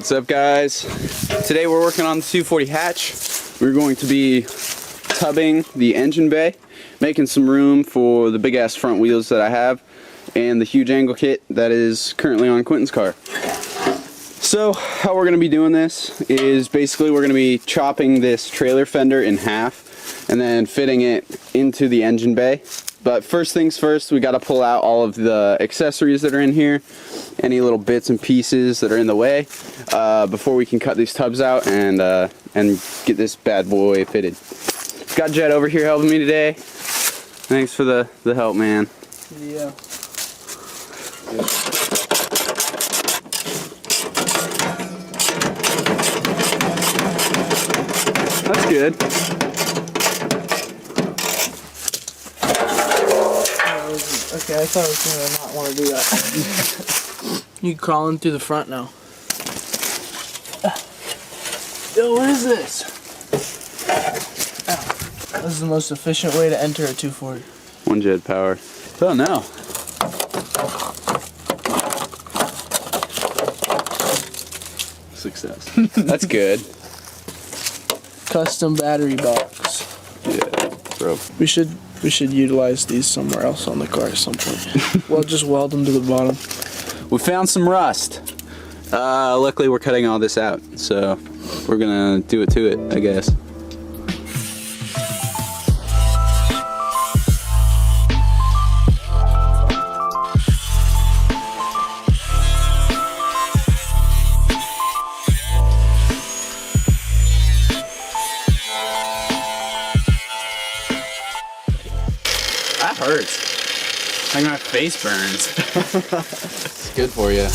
What's up, guys? Today we're working on the 240 hatch. We're going to be tubbing the engine bay, making some room for the big ass front wheels that I have and the huge angle kit that is currently on Quentin's car. So how we're going to be doing this is basically we're going to be chopping this trailer fender in half and then fitting it into the engine bay. But first things first, we got to pull out all of the accessories that are in here, any little bits and pieces that are in the way, before we can cut these tubs out and get this bad boy fitted. Got Jed over here helping me today. Thanks for the help, man. Yeah. That's good. Okay, I thought I was gonna not want to do that. You crawling through the front now. Yo, what is this? This is the most efficient way to enter a 240. One Jed power. Oh no. Success. That's good. Custom battery box. Yeah, bro. We should utilize these somewhere else on the car at some point. We'll just weld them to the bottom. We found some rust. Luckily we're cutting all this out, so we're gonna do it to it, I guess. That hurts. Like my face burns. It's good for you.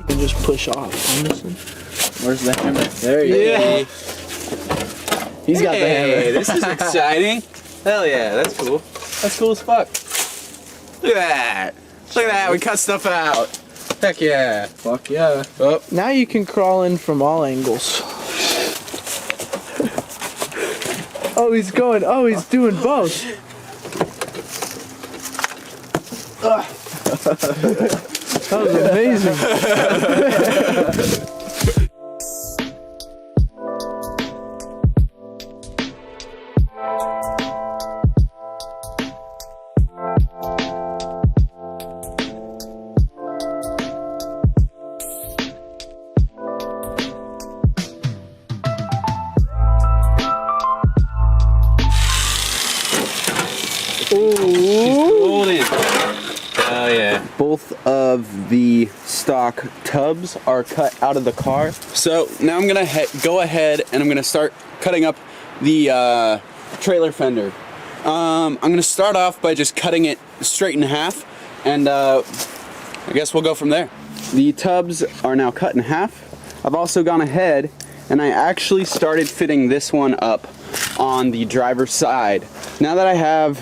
And just push off. Where's the hammer? There you go. He's got the hammer. This is exciting. Hell yeah, that's cool. That's cool as fuck. Look at that. Look at that, we cut stuff out. Heck yeah. Fuck yeah. Oh. Now you can crawl in from all angles. Oh, he's going. Oh, he's doing both. That was amazing. Golden. Oh yeah. Both of the stock tubs are cut out of the car. So now I'm gonna go ahead and I'm gonna start cutting up the trailer fender. I'm gonna start off by just cutting it straight in half, and I guess we'll go from there. The tubs are now cut in half. I've also gone ahead and I actually started fitting this one up on the driver's side. Now that I have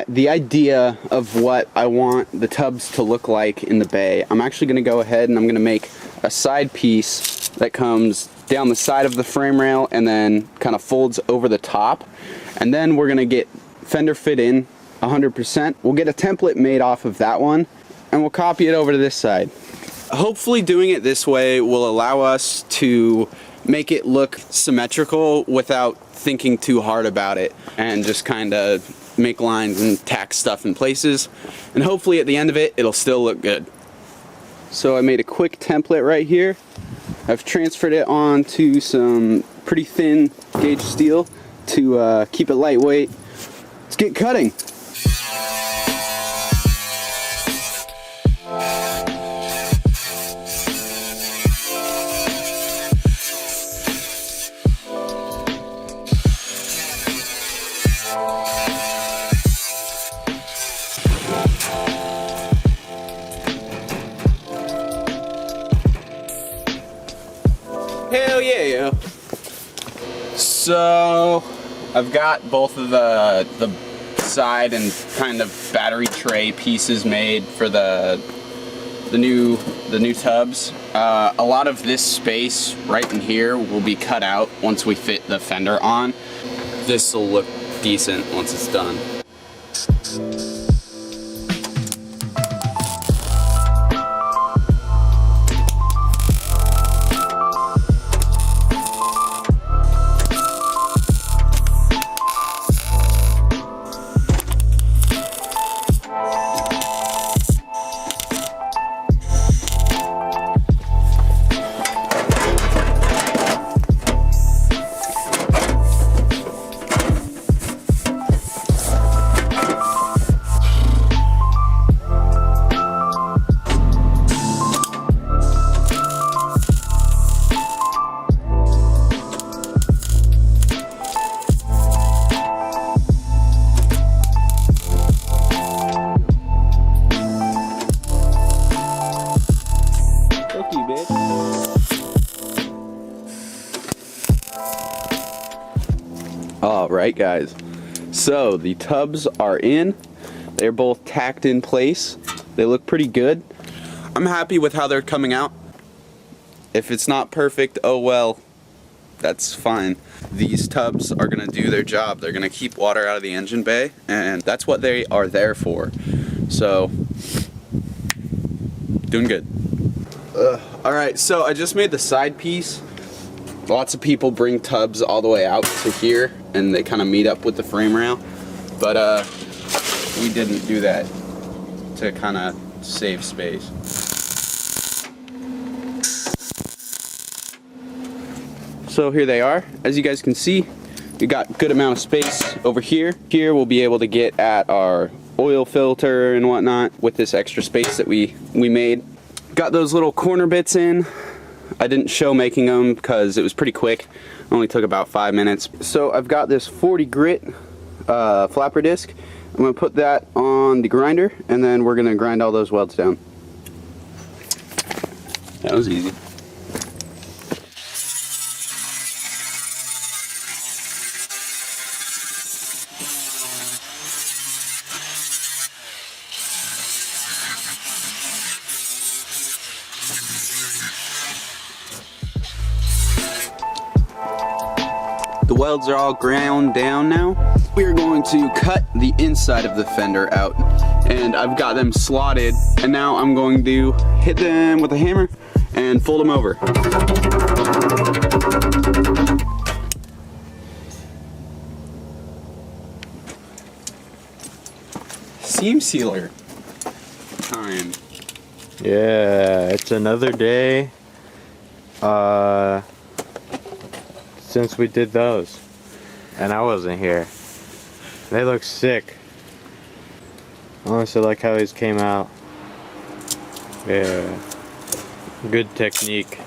the idea of what I want the tubs to look like in the bay, I'm actually going to go ahead and I'm going to make a side piece that comes down the side of the frame rail and then kind of folds over the top, and then we're going to get fender fit in 100%. We'll get a template made off of that one and we'll copy it over to this side. Hopefully doing it this way will allow us to make it look symmetrical without thinking too hard about it, and just kind of make lines and tack stuff in places, and hopefully at the end of it it'll still look good. So I made a quick template right here. I've transferred it onto some pretty thin gauge steel to keep it lightweight. Let's get cutting. Hell yeah, yo. So I've got both of the side and kind of battery tray pieces made for the the new tubs. A lot of this space right in here will be cut out once we fit the fender on. This will look decent once it's done. All right, guys, so the tubs are in. They're both tacked in place. They look pretty good. I'm happy with how they're coming out. If it's not perfect, oh well, that's fine. These tubs are gonna do their job. They're gonna keep water out of the engine bay, and that's what they are there for. So, doing good. All right, so I just made the side piece. Lots of people bring tubs all the way out to here and they kind of meet up with the frame rail, but we didn't do that to kind of save space. So here they are. As you guys can see, we got a good amount of space over here. Here we'll be able to get at our oil filter and whatnot with this extra space that we made. Got those little corner bits in. I didn't show making them because it was pretty quick. Only took about 5 minutes. So I've got this 40 grit flapper disc. I'm gonna put that on the grinder and then we're gonna grind all those welds down. That was easy. The welds are all ground down now. We're going to cut the inside of the fender out, and I've got them slotted, and now I'm going to hit them with a hammer and fold them over. Seam sealer time. Yeah, it's another day since we did those, and I wasn't here. They look sick. I honestly like how these came out. Yeah, good technique.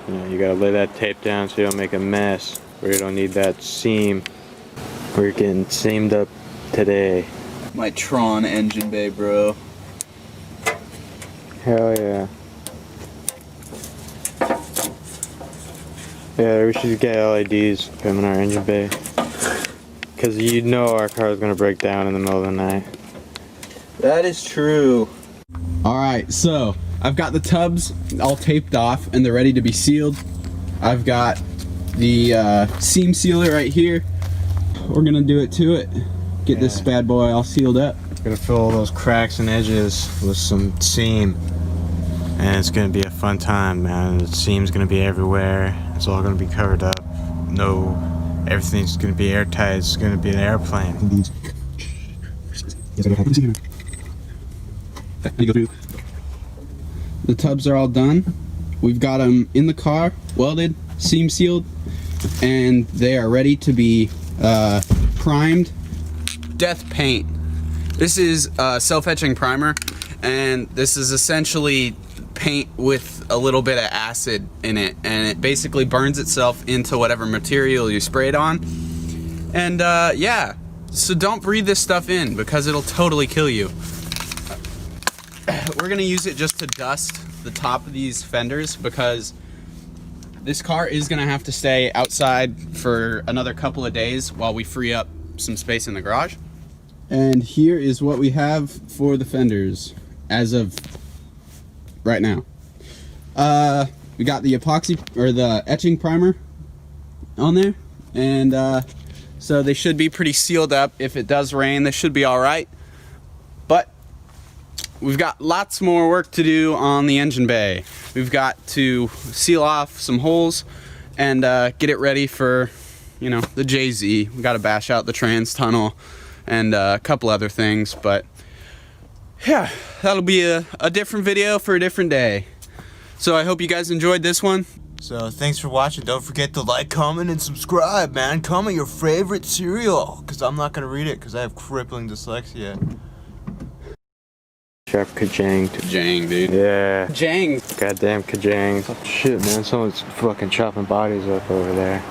You know, you gotta lay that tape down so you don't make a mess, or you don't need that seam. We're getting seamed up today. My Tron engine bay, bro. Hell yeah. Yeah, we should get LEDs put them in our engine bay, because you know our car is going to break down in the middle of the night. That is true. Alright, so I've got the tubs all taped off and they're ready to be sealed. I've got the seam sealer right here. We're going to do it to it. Get this bad boy all sealed up. Gonna fill all those cracks and edges with some seam, and it's gonna be a fun time, man. The seam's gonna be everywhere. It's all gonna be covered up. No, everything's gonna be airtight. It's gonna be an airplane. The tubs are all done. We've got them in the car, welded, seam sealed, and they are ready to be primed. Death paint. This is self-etching primer, and this is essentially paint with a little bit of acid in it, and it basically burns itself into whatever material you spray it on. And yeah, so don't breathe this stuff in because it'll totally kill you. We're gonna use it just to dust the top of these fenders because this car is gonna have to stay outside for another couple of days while we free up some space in the garage. And here is what we have for the fenders as of right now. We got the epoxy or the etching primer on there, and so they should be pretty sealed up. If it does rain, they should be all right. But we've got lots more work to do on the engine bay. We've got to seal off some holes and get it ready for, you know, the JZ. We got to bash out the trans tunnel and a couple other things, but yeah, that'll be a different video for a different day. So I hope you guys enjoyed this one. So thanks for watching. Don't forget to like, comment, and subscribe, man. Comment your favorite cereal, because I'm not going to read it because I have crippling dyslexia. Sharp Kajang. Kajang, dude. Yeah. Kajang. Goddamn Kajang. Shit, man. Someone's fucking chopping bodies up over there.